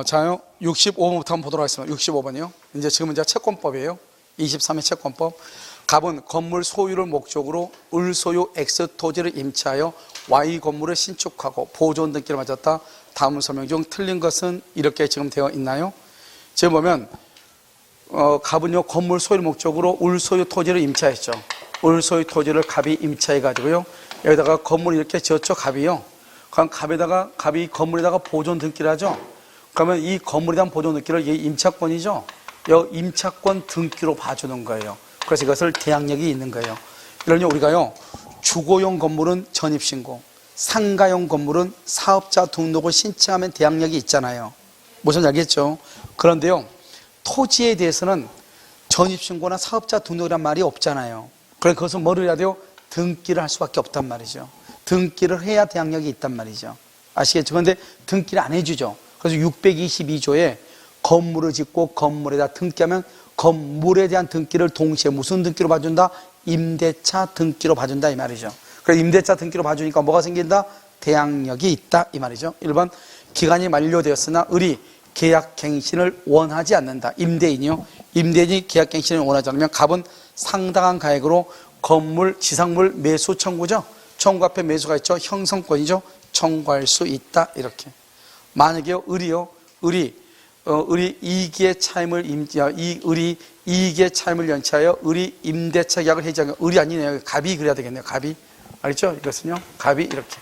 자요. 65번부터 한번 보도록 하겠습니다. 65번이요. 지금은 채권법이에요. 23회 채권법. 갑은 건물 소유를 목적으로 을 소유 X 토지를 임차하여 Y 건물을 신축하고 보존 등기를 맞았다. 다음 설명 중 틀린 것은 이렇게 지금 되어 있나요? 지금 보면 갑은요 건물 소유를 목적으로 을 소유 토지를 임차했죠. 을 소유 토지를 갑이 임차해 가지고요 여기다가 건물을 이렇게 지었죠. 갑이요. 그럼 갑이 건물에다가 보존 등기를 하죠. 그러면 이 건물에 대한 보존 등기를 이 임차권이죠. 이 임차권 등기로 봐주는 거예요. 그래서 이것을 대항력이 있는 거예요. 이러니 우리가요 주거용 건물은 전입신고, 상가용 건물은 사업자 등록을 신청하면 대항력이 있잖아요. 무슨 알겠죠? 그런데요 토지에 대해서는 전입신고나 사업자 등록이란 말이 없잖아요. 그래서 그것은 뭐를 해야 돼요? 등기를 할 수밖에 없단 말이죠. 등기를 해야 대항력이 있단 말이죠. 아시겠죠? 그런데 등기를 안 해주죠. 그래서 622조에 건물을 짓고 건물에다 등기하면 건물에 대한 등기를 동시에 무슨 등기로 봐준다? 임대차 등기로 봐준다 이 말이죠. 그래서 임대차 등기로 봐주니까 뭐가 생긴다? 대항력이 있다 이 말이죠. 1번 기간이 만료되었으나 을이 계약갱신을 원하지 않는다. 임대인이요. 임대인이 계약갱신을 원하지 않으면 갑은 상당한 가액으로 건물 지상물 매수 청구죠. 청구 앞에 매수가 있죠. 형성권이죠. 청구할 수 있다 이렇게. 만약에요 을이 이익의 차임을 연체하여 을이 임대차 계약을 해지하면 을이 아니네요. 갑이 그래야 되겠네요. 갑이 알겠죠? 이것은요 갑이 이렇게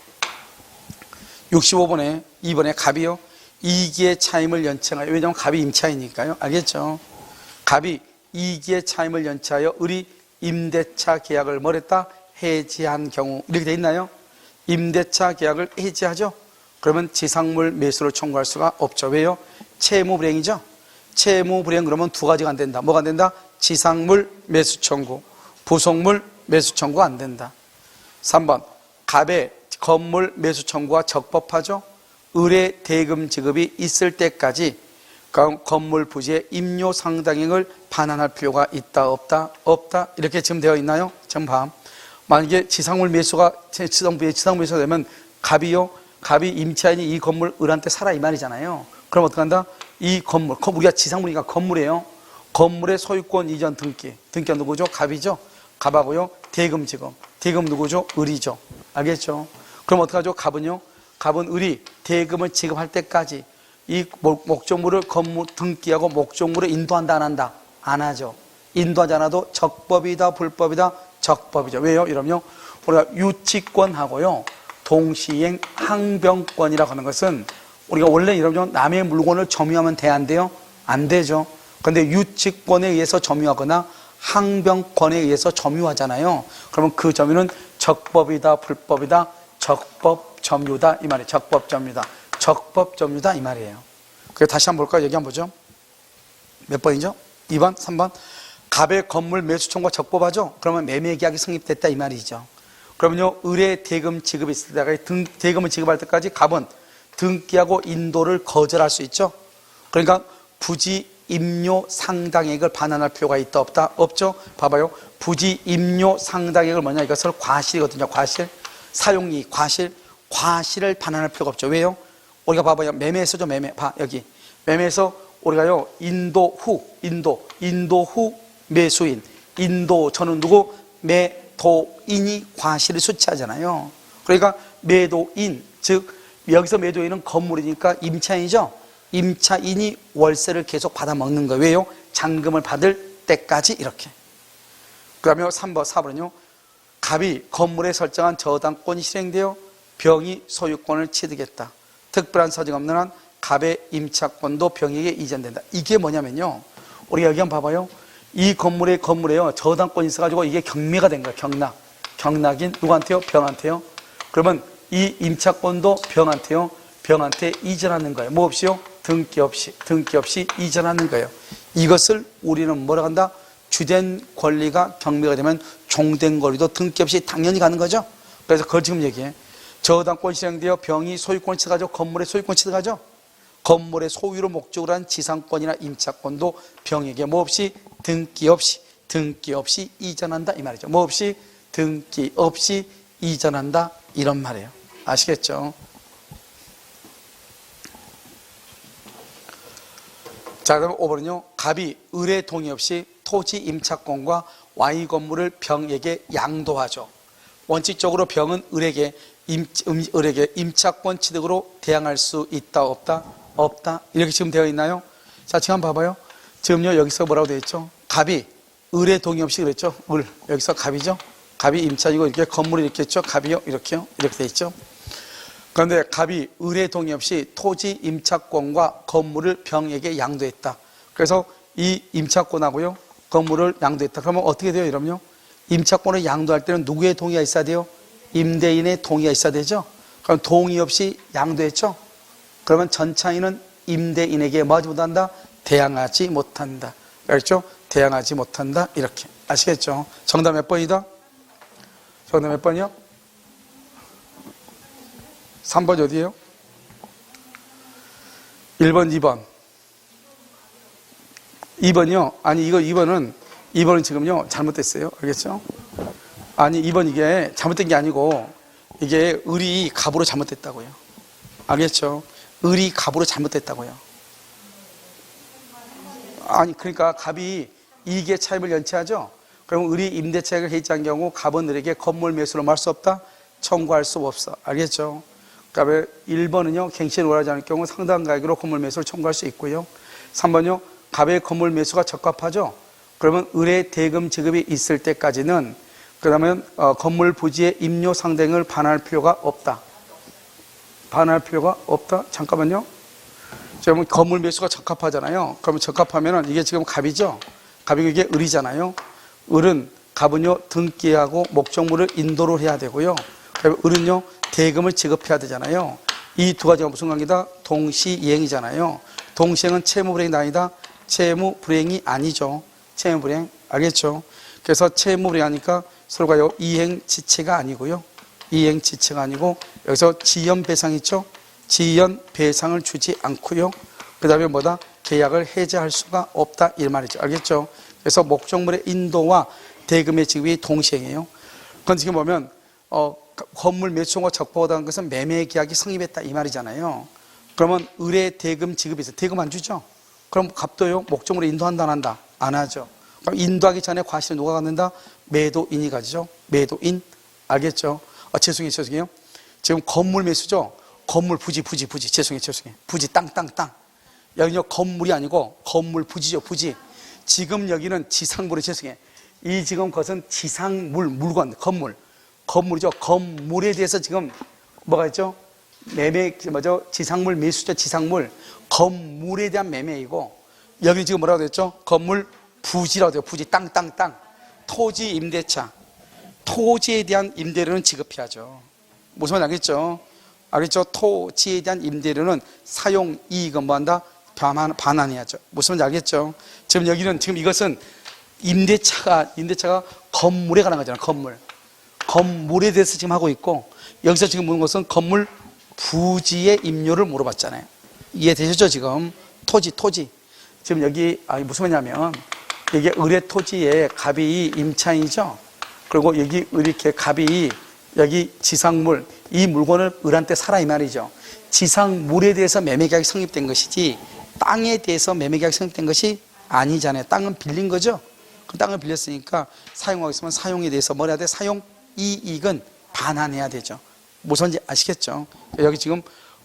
65번에 2번에 갑이요 이익의 차임을 연체하여, 왜냐하면 갑이 임차이니까요. 알겠죠? 갑이 이익의 차임을 연체하여 을이 임대차 계약을 뭐랬다? 해지한 경우 이렇게 돼 있나요? 임대차 계약을 해지하죠. 그러면 지상물 매수를 청구할 수가 없죠. 왜요? 채무불이행이죠. 채무불이행 그러면 두 가지가 안 된다. 뭐가 안 된다? 지상물 매수 청구, 부속물 매수 청구 안 된다. 3번 갑의 건물 매수 청구가 적법하죠. 을의 대금 지급이 있을 때까지 건물 부지의 임료 상당액을 반환할 필요가 있다 없다? 없다. 이렇게 지금 되어 있나요? 지금 봐. 만약에 지상물 매수가 지상물 매수가 되면 갑이 임차인이 이 건물 을한테 사라 이 말이잖아요. 그럼 어떻게 한다? 이 건물 우리가 지상물이니까 건물이에요. 건물의 소유권 이전 등기가 누구죠? 갑이죠. 갑하고요 대금 지급, 대금 누구죠? 을이죠. 알겠죠? 그럼 어떻게 하죠? 갑은 을이 대금을 지급할 때까지 이 목적물을 건물 등기하고 목적물을 인도한다 안 한다? 안 하죠. 인도하지 않아도 적법이다 불법이다? 적법이죠. 왜요? 이러면요 우리가 유치권하고요 동시행 항변권이라고 하는 것은 우리가 원래 이러면 남의 물건을 점유하면 돼 안 돼요? 안 되죠. 그런데 유치권에 의해서 점유하거나 항변권에 의해서 점유하잖아요. 그러면 그 점유는 적법이다 불법이다? 적법 점유다 이 말이에요. 적법 점유다. 적법 점유다 이 말이에요. 그래서 다시 한번 볼까요? 여기 한번 보죠. 몇 번이죠? 2번, 3번. 갑의 건물 매수 청구가 적법하죠? 그러면 매매 계약이 성립됐다 이 말이죠. 그러면요 을의 대금 지급이 있을 때까지 대금을 지급할 때까지 갑은 등기하고 인도를 거절할 수 있죠. 그러니까 부지 임료 상당액을 반환할 필요가 있다 없다? 없죠. 봐봐요. 부지 임료 상당액을 뭐냐? 이것을 과실이거든요. 과실. 사용이익 과실을 반환할 필요가 없죠. 왜요? 우리가 봐봐요. 매매에서죠. 매매. 봐 여기. 매매에서 우리가요 인도 후 매수인. 인도 저는 누구? 매도인이 과실을 수취하잖아요. 그러니까 매도인 즉 여기서 매도인은 건물이니까 임차인이죠. 임차인이 월세를 계속 받아먹는 거예요. 왜요? 잔금을 받을 때까지 이렇게. 그 다음에 3번 4번은요 갑이 건물에 설정한 저당권이 실행되어 병이 소유권을 취득했다. 특별한 사정이 없는 한 갑의 임차권도 병에게 이전된다. 이게 뭐냐면요 우리가 여기 한번 봐봐요. 이 건물에요 저당권이 있어가지고 이게 경매가 된 거예요. 경락인 누구한테요? 병한테요. 그러면 이 임차권도 병한테 이전하는 거예요. 뭐 없이요? 등기 없이 이전하는 거예요. 이것을 우리는 뭐라고 한다? 주된 권리가 경매가 되면 종된 권리도 등기 없이 당연히 가는 거죠. 그래서 그걸 지금 얘기해. 저당권 실행되어 병이 소유권을 취득하죠. 건물의 소유권 취득하죠. 건물의 소유로 목적으로 한 지상권이나 임차권도 병에게 뭐 없이? 등기 없이 이전한다 이 말이죠. 뭐 없이? 등기 없이 이전한다 이런 말이에요. 아시겠죠? 자, 그다음 5번은요. 갑이 을의 동의 없이 토지 임차권과 Y 건물을 병에게 양도하죠. 원칙적으로 병은 을에게 임차권 취득으로 대항할 수 있다 없다? 없다. 이렇게 지금 되어 있나요? 자, 지금 한번 봐봐요. 지금요 여기서 뭐라고 되어 있죠? 갑이 을의 동의 없이 그랬죠? 을. 여기서 갑이죠? 갑이 임차이고 이렇게 건물이 이렇게 있죠? 갑이요? 이렇게요? 이렇게 되어 있죠? 그런데 갑이 을의 동의 없이 토지 임차권과 건물을 병에게 양도했다. 그래서 이 임차권하고요 건물을 양도했다. 그러면 어떻게 돼요? 이러면요 임차권을 양도할 때는 누구의 동의가 있어야 돼요? 임대인의 동의가 있어야 되죠. 그럼 동의 없이 양도했죠. 그러면 전차인은 임대인에게 뭐하지 못한다? 대항하지 못한다. 그렇죠? 대항하지 못한다. 이렇게 아시겠죠? 정답 몇 번이다? 정답 몇 번이요? 3번 어디에요? 1번, 2번. 2번이요? 아니, 이거 2번은 지금요, 잘못됐어요. 알겠죠? 아니, 2번 이게 잘못된 게 아니고, 이게 을이 갑으로 잘못됐다고요. 알겠죠? 을이 갑으로 잘못됐다고요. 아니, 그러니까 갑이 이익의 차입을 연체하죠? 그럼 을이 임대차익을 해지한 경우 갑은 을에게 건물 매수로 말 수 없다? 청구할 수 없어. 알겠죠? 그러니까 1번은요, 갱신을 원하지 않을 경우 상당 가격으로 건물 매수를 청구할 수 있고요. 3번요, 갑의 건물 매수가 적합하죠? 그러면 을의 대금 지급이 있을 때까지는 그러면 건물 부지의 임료 상대행을 반환할 필요가 없다. 반환할 필요가 없다? 잠깐만요. 지금 건물 매수가 적합하잖아요. 그러면 적합하면은 이게 지금 갑이죠? 갑이 이게 을이잖아요. 을은 갑은요, 등기하고 목적물을 인도를 해야 되고요. 그다음에 을은요, 대금을 지급해야 되잖아요. 이 두 가지가 무슨 관계다? 동시이행이잖아요. 동시행은 채무불행이 아니다. 채무불행이 아니죠. 채무불행. 알겠죠? 그래서 채무불행하니까 서로가 이행지체가 아니고요. 이행지체가 아니고 여기서 지연배상 있죠? 지연배상을 주지 않고요. 그 다음에 뭐다? 계약을 해제할 수가 없다. 이 말이죠. 알겠죠? 그래서 목적물의 인도와 대금의 지급이 동시행이에요. 그건 지금 보면 건물 매수와 적법하다는 것은 매매 계약이 성립했다 이 말이잖아요. 그러면 을의 대금 지급이 있어요. 대금 안 주죠? 그럼 갑도요 목적물을 인도한다 안 한다? 안 하죠. 그럼 인도하기 전에 과실을 누가 갖는다? 매도인이 가지죠. 매도인. 알겠죠? 죄송해요. 지금 건물 매수죠? 건물 부지. 죄송해요. 부지 땅. 여기는 건물이 아니고 건물 부지죠. 부지. 지금 여기는 지상물이 죄송해요. 이 지금 것은 지상물, 물건, 건물이죠. 건물에 대해서 지금 뭐가 있죠? 지상물 매수죠. 지상물. 건물에 대한 매매이고 여기 지금 뭐라고 됐죠? 건물 부지라고 돼요. 부지, 땅. 토지 임대차. 토지에 대한 임대료는 지급해야죠. 무슨 말인지 알겠죠? 알겠죠? 토지에 대한 임대료는 사용 이익은 뭐한다? 반환해야죠. 무슨 말인지 알겠죠? 지금 여기는 지금 이것은 임대차가 건물에 관한 거잖아요. 건물에 대해서 지금 하고 있고 여기서 지금 묻는 것은 건물 부지의 임료를 물어봤잖아요. 이해되셨죠? 지금 토지. 지금 여기 무슨 말이냐면 이게 을의 토지에 갑이 임차인이죠. 그리고 여기 이렇게 갑이 여기 지상물 이 물건을 을한테 사라 이 말이죠. 지상물에 대해서 매매계약이 성립된 것이지 땅에 대해서 매매계약이 성립된 것이 아니잖아요. 땅은 빌린 거죠. 그 땅을 빌렸으니까 사용하고 있으면 사용에 대해서 뭐라 해야 돼? 사용 이익은 반환해야 되죠. 무슨지 아시겠죠? 여기 지금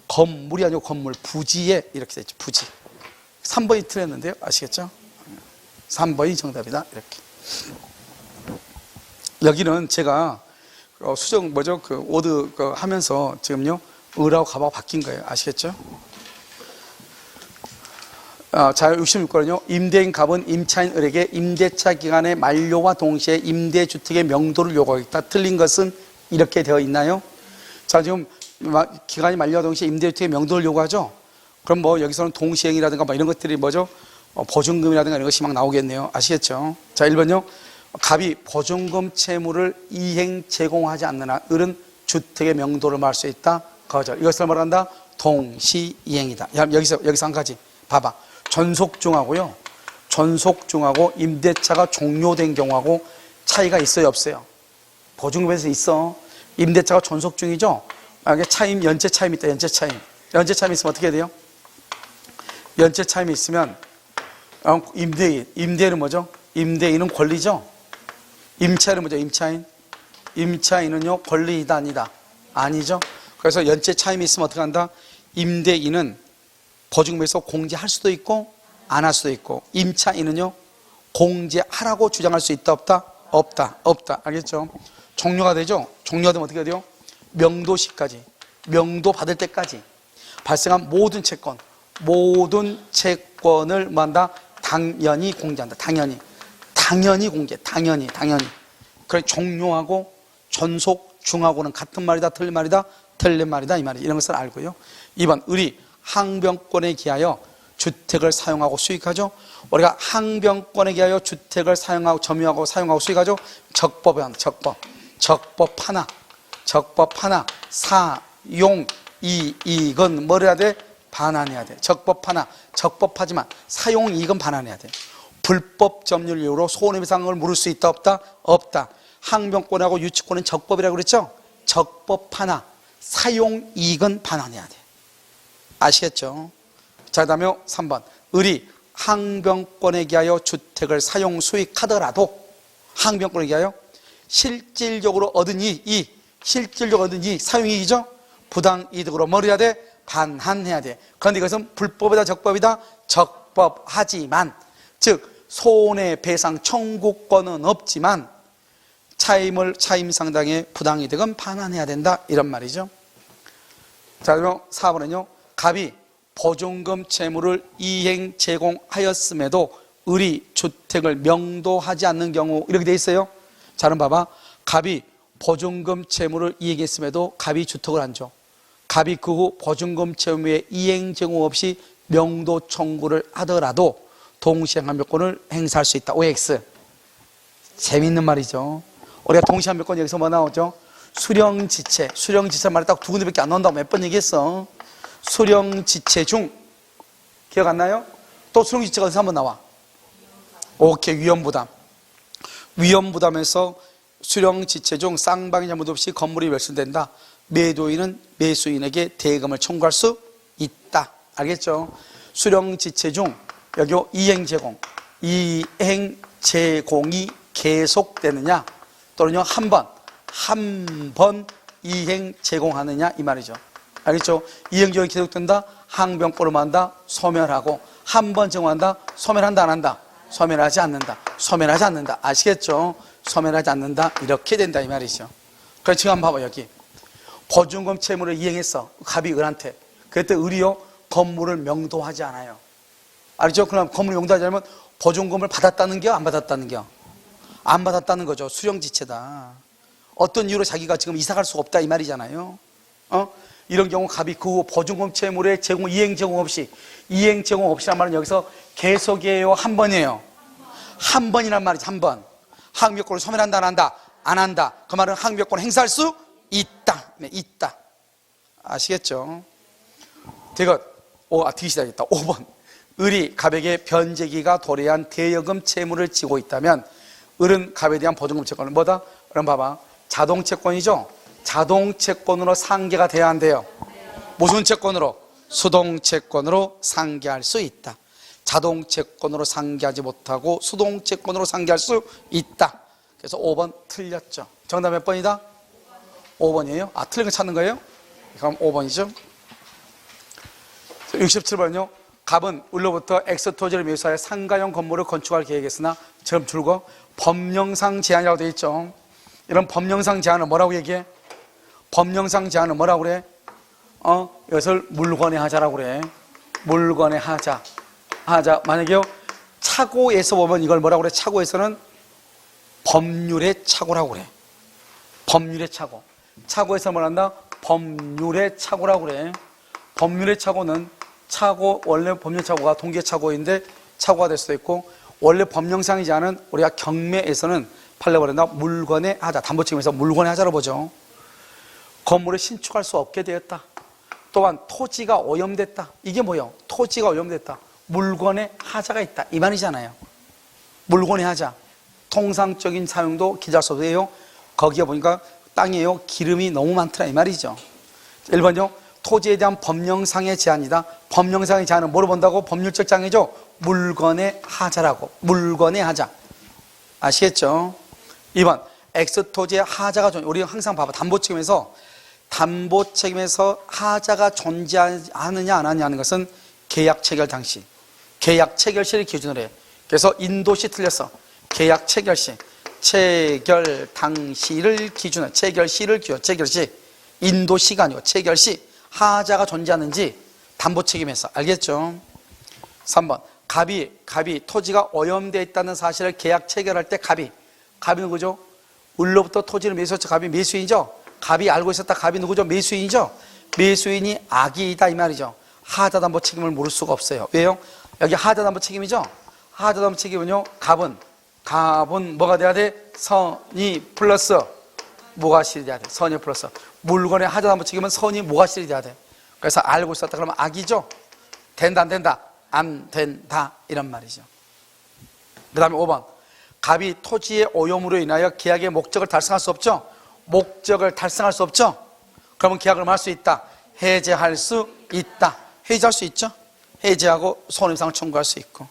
건물이 아니고 건물 부지에 이렇게 되죠. 부지. 3번이 틀렸는데요. 아시겠죠? 3번이 정답이다. 이렇게. 여기는 제가 수정 오드 하면서 지금요 을하고 갑하고 바뀐 거예요. 아시겠죠? 자, 66번은요. 임대인 갑은 임차인 을에게 임대차 기간의 만료와 동시에 임대주택의 명도를 요구하겠다. 틀린 것은 이렇게 되어 있나요? 자, 지금 기간이 만료와 동시에 임대주택의 명도를 요구하죠? 그럼 여기서는 동시행이라든가 이런 것들이 뭐죠? 보증금이라든가 이런 것이 막 나오겠네요. 아시겠죠? 자, 1번요. 갑이 보증금 채무를 이행 제공하지 않는 한 을은 주택의 명도를 말할 수 있다. 거절. 이것을 말한다. 동시이행이다. 여기서 한 가지 봐봐. 전속중하고 임대차가 종료된 경우하고 차이가 있어요, 없어요? 보증금에서 있어. 임대차가 전속중이죠. 연체 차임이 있다. 연체 차임 있으면 어떻게 해야 돼요? 연체 차임이 있으면 임대인은 뭐죠? 임대인은 권리죠. 임차인은 뭐죠? 임차인은요 권리이다 아니다? 아니죠. 그래서 연체 차임이 있으면 어떻게 한다? 임대인은 보증금에서 공제할 수도 있고 안 할 수도 있고, 임차인은요 공제하라고 주장할 수 있다 없다? 없다. 알겠죠? 종료가 되죠? 종료가 되면 어떻게 돼요? 명도시까지, 명도 받을 때까지 발생한 모든 채권을 뭐한다? 당연히 공제한다. 당연히 공개. 당연히. 그래 종료하고 존속, 중하고는 같은 말이다, 틀린 말이다, 틀린 말이다 이 말이죠. 이런 것을 알고요. 2번, 을이 항변권에 기하여 주택을 사용하고 수익하죠. 우리가 항변권에 기하여 주택을 사용하고 점유하고 사용하고 수익하죠. 적법 하나 사용 이익은 뭘 해야 돼? 반환해야 돼. 적법하지만 사용 이익은 반환해야 돼. 불법 점유를 이유로 손해배상을 물을 수 있다 없다? 항변권하고 유치권은 적법이라고 그랬죠. 적법하나 사용 이익은 반환해야 돼. 아시겠죠? 자, 그다음에 3번, 을이 항변권에 기하여 주택을 사용 수익하더라도, 항변권에 기하여 실질적으로 얻은 이익, 사용이익이죠. 부당이득으로 뭘 해야 돼? 반환해야 돼. 그런데 이것은 불법이다 적법이다? 적법하지만, 즉 손해배상 청구권은 없지만 차임 상당의 부당이득은 반환해야 된다, 이런 말이죠. 자, 그럼 4번은요, 갑이 보증금 채무를 이행 제공하였음에도 을이 주택을 명도하지 않는 경우, 이렇게 돼 있어요. 자, 그럼 봐봐. 갑이 보증금 채무를 이행했음에도 갑이 주택을 안 줘. 갑이 그 후 보증금 채무의 이행 제공 없이 명도 청구를 하더라도 동시에 항변권을 행사할 수 있다. OX. 재밌는 말이죠. 우리가 동시에 항변권 여기서 뭐 나오죠? 수령지체 말이 딱 두 군데밖에 안 나온다고 몇 번 얘기했어. 수령지체 중, 기억 안 나요? 또 수령지체가 어디서 한번 나와? 오케이, 위험부담에서 수령지체 중 쌍방이 잘못 없이 건물이 멸손된다. 매도인은 매수인에게 대금을 청구할 수 있다. 알겠죠? 수령지체 중 여기 이행 제공이 계속되느냐, 또는요 한 번 이행 제공하느냐 이 말이죠. 알겠죠? 이행 제공이 계속된다. 항변권을 만다. 소멸하고, 한 번 제공한다. 소멸한다 안 한다? 소멸하지 않는다. 아시겠죠? 소멸하지 않는다. 이렇게 된다 이 말이죠. 그래서 지금 한번 봐봐. 여기 보증금 채무를 이행했어, 갑이 을한테. 그때 을이요 건물을 명도하지 않아요. 알죠? 그럼 건물을 명도하지 않으면 보증금을 받았다는 겨, 안 받았다는 겨? 안 받았다는 거죠. 수령지체다. 어떤 이유로 자기가 지금 이사갈 수가 없다 이 말이잖아요. 이런 경우 갑이 그 후 보증금 채무의 이행 제공 없이란 말은 여기서 계속이에요, 한 번이에요? 한 번이란 말이지. 한 번. 항변권을 소멸한다 안 한다? 안 한다. 그 말은 항변권을 행사할 수 있다. 네, 있다. 아시겠죠? 되기 시작했다. 5번. 을이 갑에게 변제기가 도래한 대여금 채무를 지고 있다면 을은 갑에 대한 보증금 채권을 뭐다? 그럼 봐봐. 자동채권이죠? 자동채권으로 상계가 돼야 한대요. 무슨 채권으로? 수동채권으로 상계할 수 있다. 자동채권으로 상계하지 못하고 수동채권으로 상계할 수 있다. 그래서 5번 틀렸죠. 정답 몇 번이다? 5번이에요. 틀린 거 찾는 거예요? 그럼 5번이죠. 67번은요. 갑은 을로부터 X토지를 매수하여 상가형 건물을 건축할 계획했으나 지금 줄거 법령상 제한이라고 되어 있죠. 이런 법령상 제한을 뭐라고 얘기해? 법령상 제한을 뭐라고 그래? 이것을 물권의 하자라고 그래. 물권의 하자. 만약에요 차고에서 보면 이걸 뭐라고 그래? 차고에서는 법률의 차고라고 그래. 법률의 차고. 차고에서 뭘 한다? 법률의 차고라고 그래. 법률의 차고는 원래 법률 차고가 동계 차고인데 차고가 될 수도 있고, 원래 법령상이지 않은 우리가 경매에서는 팔려버린다. 물권의 하자. 담보책임에서 물권의 하자로 보죠. 건물을 신축할 수 없게 되었다. 또한 토지가 오염됐다. 이게 뭐예요? 토지가 오염됐다. 물권의 하자가 있다. 이 말이잖아요. 물권의 하자. 통상적인 사용도 기재할 수 없어요. 거기에 보니까 땅에요 기름이 너무 많더라 이 말이죠. 1번요. 토지에 대한 법령상의 제한이다. 법령상의 제한은 뭐로 본다고? 법률적 장애죠. 물건의 하자라고. 물건의 하자. 아시겠죠? 2번, X 토지의 하자가 우리 항상 봐봐. 담보책임에서 하자가 존재하느냐 안 하느냐 하는 것은 계약 체결 당시, 계약 체결시를 기준으로 해. 그래서 인도시 틀렸어. 계약 체결시, 체결 당시를 기준으로, 체결시를 기준으로, 체결시, 인도시가 아니고 체결시, 하자가 존재하는지 담보 책임에서. 알겠죠? 3번, 갑이 토지가 오염되어 있다는 사실을 계약 체결할 때 갑이 누구죠? 을로부터 토지를 매수했죠. 갑이 매수인이죠. 갑이 알고 있었다. 갑이 누구죠? 매수인이죠. 매수인이 악이다 이 말이죠. 하자담보 책임을 물을 수가 없어요. 왜요? 여기 하자담보 책임이죠. 하자담보 책임은요, 갑은 뭐가 돼야 돼? 선의 플러스 모가실이 돼야 돼. 선의 플러스 물건의 하자담보 책임은 선의 모가실이 돼야 돼. 그래서 알고 있었다 그러면 악이죠. 된다 안 된다? 안 된다 이런 말이죠. 그 다음에 5번, 갑이 토지의 오염으로 인하여 계약의 목적을 달성할 수 없죠. 목적을 달성할 수 없죠. 그러면 계약을 할 수 있다. 해제할 수 있다. 해제할 수 있죠. 해제하고 손해배상을 청구할 수 있고.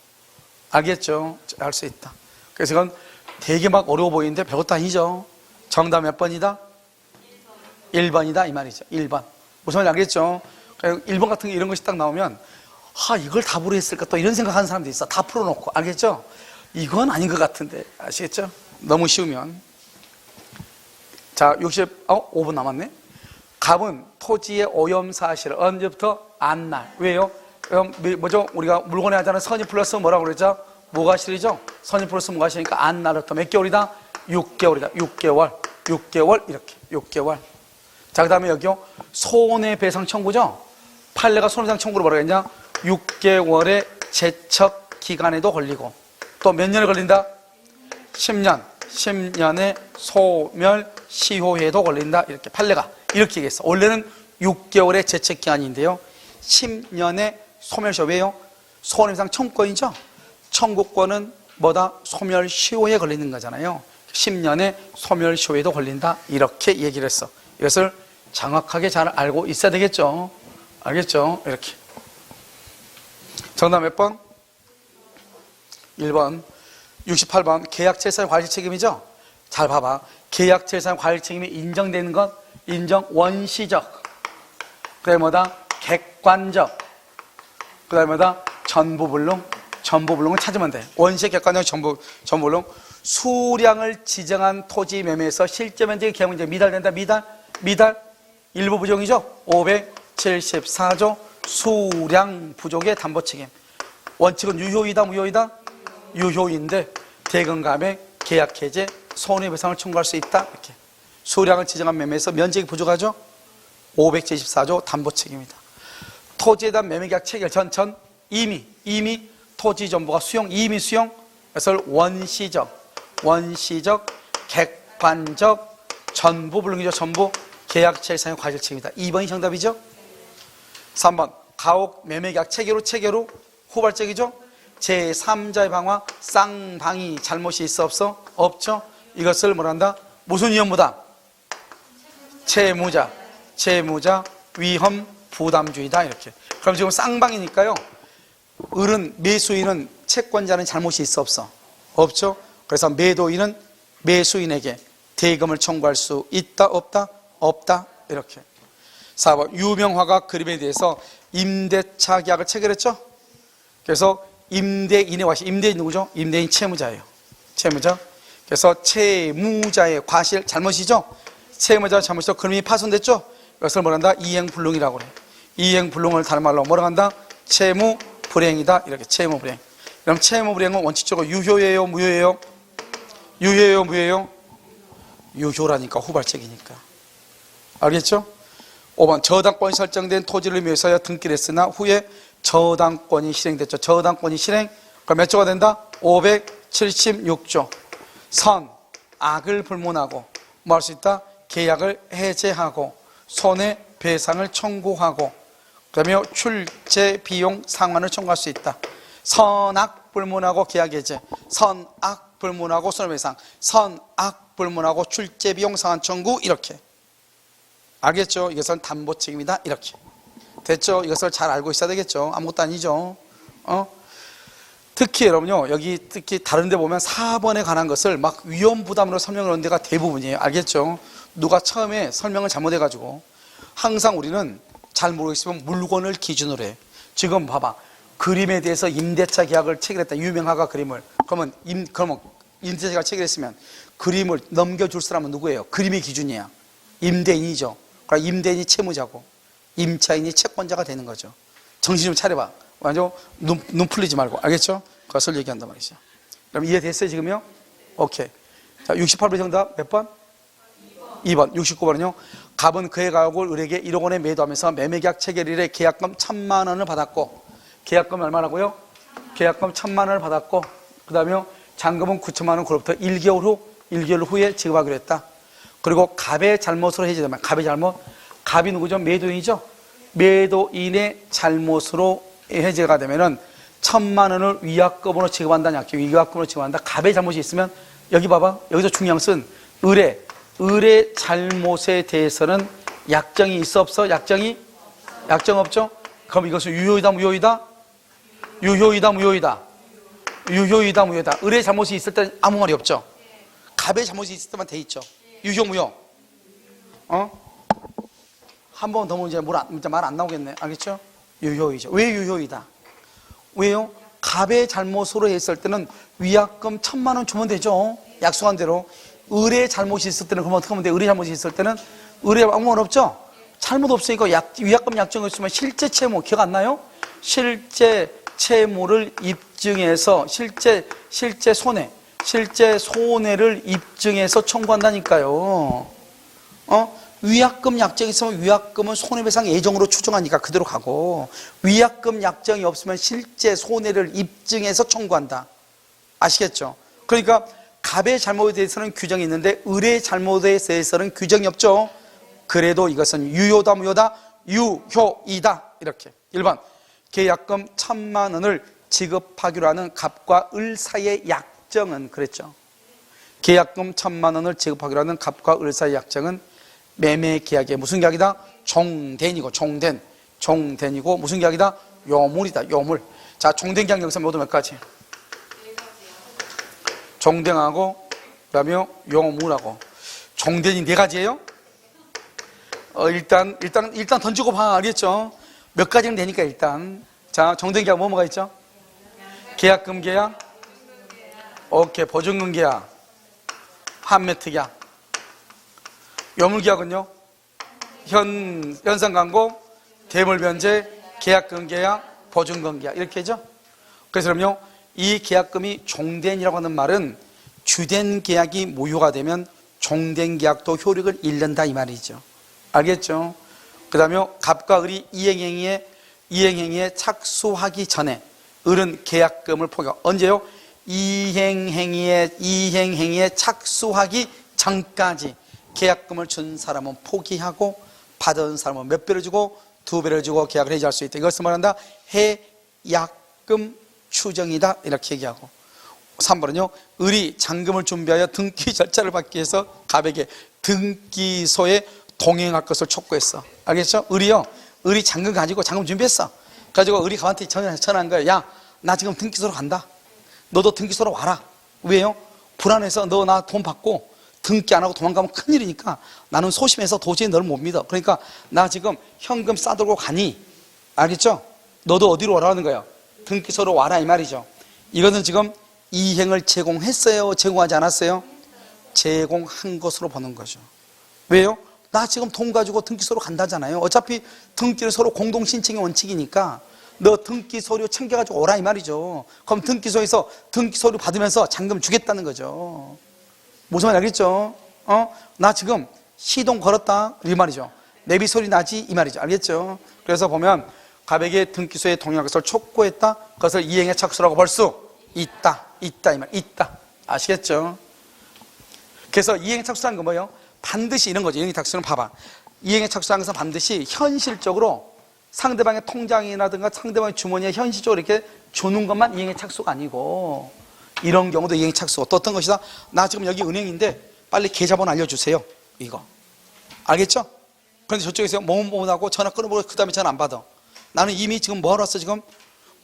알겠죠? 할 수 있다. 그래서 이건 되게 막 어려워 보이는데 별것도 아니죠. 정답 몇 번이다? 1번이다 이 말이죠. 1번. 무슨 말인지 알겠죠? 1번 같은 게 이런 것이 딱 나오면 이걸 답으로 했을까 또 이런 생각하는 사람도 있어. 다 풀어놓고. 알겠죠? 이건 아닌 것 같은데. 아시겠죠? 너무 쉬우면. 자, 5분 남았네. 갑은 토지의 오염 사실을 언제부터? 안날. 왜요? 뭐죠? 우리가 물건에 하자는 선의 플러스 뭐라고 그랬죠? 모가실이죠? 선의 플러스 모가실이니까 안날부터 몇 개월이다? 6개월이다. 6개월 이렇게 6개월. 자, 그 다음에 여기요, 손해배상 청구죠? 판례가 손해배상 청구로 뭐라고 했냐? 6개월의 제척 기간에도 걸리고, 또 몇 년에 걸린다? 10년의 소멸시효에도 걸린다. 이렇게 판례가 이렇게 얘기했어. 원래는 6개월의 제척 기간인데요, 10년의 소멸시효. 왜요? 손해배상 청구권이죠. 청구권은 뭐다? 소멸시효에 걸리는 거잖아요. 10년의 소멸시효에도 걸린다. 이렇게 얘기를 했어. 이것을 정확하게 잘 알고 있어야 되겠죠. 알겠죠? 이렇게. 정답 몇 번? 1번. 68번. 계약체사의 과실 책임이죠? 잘 봐봐. 계약체사의 과실 책임이 인정되는 건 인정 원시적. 그 다음에 뭐다? 객관적. 그 다음에 뭐다? 전부불능. 전부불능은 찾으면 돼. 원시적, 객관적, 전부불능. 수량을 지정한 토지 매매에서 실제 면적이 계약 문제 미달된다. 미달. 일부 부정이죠. 574조 수량 부족의 담보 책임. 원칙은 유효이다, 무효이다? 유효인데 대금감에 계약 해제, 손해배상을 청구할 수 있다. 이렇게. 수량을 지정한 매매에서 면적이 부족하죠. 574조 담보 책임이다. 토지에 대한 매매계약 체결 전천 이미 토지 정보가 이미 수용. 그래서 원시적, 객관적, 전부불능이죠. 전부 계약체상의 과실 책임이다. 2번이 정답이죠. 3번, 가옥 매매계약 체결 후 후발적이죠. 제3자의 방화, 쌍방이 잘못이 있어 없어? 없죠. 이것을 뭐란다? 무슨 위험부담? 채무자 위험 부담주의다. 이렇게. 그럼 지금 쌍방이니까요, 을은, 매수인은 채권자는 잘못이 있어 없어? 없죠. 그래서 매도인은 매수인에게 대금을 청구할 수 있다 없다? 없다. 이렇게. 4번, 유명화가 그림에 대해서 임대차 계약을 체결했죠. 그래서 임대인의 과실, 임대인 누구죠? 임대인 채무자예요. 채무자. 그래서 채무자의 과실 잘못이죠. 채무자 잘못이죠. 그림이 파손됐죠. 이것을 뭐란다? 이행불능이라고 그래. 이행불능을 다른 말로 뭐라고 한다? 채무불행이다. 이렇게. 채무불행. 그럼 채무불행은 원칙적으로 유효예요, 무효예요? 유효예요, 무효예요? 유효라니까, 후발적이니까. 알겠죠? 5번, 저당권이 설정된 토지를 위해서 등기를 했으나 후에 저당권이 실행됐죠. 저당권이 실행. 그럼 몇 조가 된다? 576조. 악을 불문하고 뭐 할 수 있다? 계약을 해제하고 손해배상을 청구하고, 그 다음에 출제 비용 상환을 청구할 수 있다. 선악 불문하고 계약 해제, 선악 불문하고 손해배상, 선악 불문하고 출제 비용 상환 청구. 이렇게. 알겠죠? 이것은 담보 책임이다. 이렇게. 됐죠? 이것을 잘 알고 있어야 되겠죠? 아무것도 아니죠? 특히 여러분요, 여기 특히 다른 데 보면 4번에 관한 것을 막 위험부담으로 설명을 하는 데가 대부분이에요. 알겠죠? 누가 처음에 설명을 잘못해가지고. 항상 우리는 잘 모르겠으면 물건을 기준으로 해. 지금 봐봐. 그림에 대해서 임대차 계약을 체결했다. 유명하가 그림을. 그러면 임대차 계약을 체결했으면 그림을 넘겨줄 사람은 누구예요? 그림이 기준이야. 임대인이죠. 그럼 임대인이 채무자고 임차인이 채권자가 되는 거죠. 정신 좀 차려봐. 완전 눈 풀리지 말고. 알겠죠? 그것을 얘기한단 말이죠. 그럼 이해됐어요 지금요? 오케이. 자, 68번 정답 몇 번? 2번. 69번은요. 갑은 그의 가옥을 을에게 1억 원에 매도하면서 매매계약 체결일에 계약금 1,000만 원을 받았고, 계약금 얼마라고요? 계약금 1,000만 원을 받았고, 그 다음에 잔금은 9천만 원, 그로부터 1개월 후에 지급하기로 했다. 그리고 갑의 잘못으로 해지되면, 갑의 잘못, 갑이 누구죠? 매도인이죠? 매도인의 잘못으로 해제가 되면은 1,000만 원을 위약금으로 지급한다는 약정, 위약금으로 지급한다. 갑의 잘못이 있으면, 여기 봐봐. 여기서 중요한 것은 을의 잘못에 대해서는 약정이 있어 없어? 약정 없죠? 그럼 이것은 유효이다 무효이다? 유효이다. 을의 잘못이 있을 때는 아무 말이 없죠. 갑의 잘못이 있을 때만 돼 있죠. 유효 무효. 한 번 더 보면 이제 말 안 나오겠네. 알겠죠? 유효이죠. 왜 유효이다? 왜요? 갑의 잘못으로 했을 때는 위약금 1,000만 원 주면 되죠. 약속한 대로. 을의 잘못이 있을 때는 그러면 어떻게 하면 돼? 을의 잘못이 있을 때는 을의 아무 말 없죠? 잘못 없으니까 위약금 약정이 있으면 실제 채무 기억 안 나요? 실제 채무를 입증해서 실제 손해를 입증해서 청구한다니까요. 위약금 약정이 있으면 위약금은 손해배상 예정으로 추정하니까 그대로 가고, 위약금 약정이 없으면 실제 손해를 입증해서 청구한다. 아시겠죠? 그러니까 갑의 잘못에 대해서는 규정이 있는데 을의 잘못에 대해서는 규정이 없죠. 그래도 이것은 유효다 무효다? 유효이다. 이렇게. 1번 계약금 1,000만 원을 지급하기로 하는 갑과 을 사이의 약정은, 그랬죠. 계약금 1,000만 원을 지급하기로 하는 갑과 을 사이의 약정은 매매 계약의 무슨 계약이다? 종된이고, 종된이고 무슨 계약이다? 요물이다. 요물. 자, 종된 계약 여기서 모두 몇 가지? 종된하고 그다음에 요물하고. 종된이 4가지예요? 일단 던지고 봐. 알겠죠? 몇 가지는 되니까 일단. 자, 종된 계약 뭐가 있죠? 계약금 계약, 오케이, 보증금 계약, 판매트 계약. 요물 계약은요? 현상 광고, 대물 변제, 계약금 계약, 보증금 계약 이렇게 하죠. 그래서 그럼요, 이 계약금이 종된이라고 하는 말은 주된 계약이 무효가 되면 종된 계약도 효력을 잃는다 이 말이죠. 알겠죠? 그 다음에 갑과 을이 이행행위에 착수하기 전에 을은 계약금을 포기하고, 언제요? 이행행위에 착수하기 전까지 계약금을 준 사람은 포기하고 받은 사람은 몇 배를 주고 2배를 주고 계약을 해지할 수 있다. 이것을 말한다. 해약금 추정이다. 이렇게 얘기하고. 3번은요. 을이 잔금을 준비하여 등기 절차를 받기 위해서 갑에게 등기소에 동행할 것을 촉구했어. 알겠죠? 을이 잔금 가지고 잔금 준비했어. 가지고 을이 갑한테 전화한 거야. 야, 나 지금 등기소로 간다. 너도 등기소로 와라. 왜요? 불안해서 너 나 돈 받고 등기 안 하고 도망가면 큰일이니까 나는 소심해서 도저히 너를 못 믿어. 그러니까 나 지금 현금 싸들고 가니, 알겠죠? 너도 어디로 오라는 거예요? 등기소로 와라 이 말이죠. 이것은 지금 이행을 제공했어요? 제공하지 않았어요? 제공한 것으로 보는 거죠. 왜요? 나 지금 돈 가지고 등기소로 간다잖아요. 어차피 등기는 서로 공동신청의 원칙이니까 너 등기 서류 챙겨가지고 오라 이 말이죠. 그럼 등기소에서 등기 서류 받으면서 잔금 주겠다는 거죠. 무슨 말인지 알겠죠? 나 지금 시동 걸었다 이 말이죠. 내비 소리 나지 이 말이죠. 알겠죠? 그래서 보면 갑에게 등기소에 동의할 것을 촉구했다. 그것을 이행의 착수라고 볼 수 있다 이 말. 있다. 아시겠죠? 그래서 이행의 착수라는 건 뭐예요? 반드시 이런 거죠. 이행의 착수는 봐봐. 이행의 착수라는 것은 반드시 현실적으로 상대방의 통장이라든가 상대방의 주머니에 현실적으로 이렇게 주는 것만 이행의 착수가 아니고, 이런 경우도 이행의 착수고, 또 어떤 것이다? 나 지금 여기 은행인데 빨리 계좌번호 알려주세요. 이거. 알겠죠? 그런데 저쪽에서 뭐하고 전화 끊어보고 그 다음에 전화 안 받아. 나는 이미 지금 뭐하러 왔어? 지금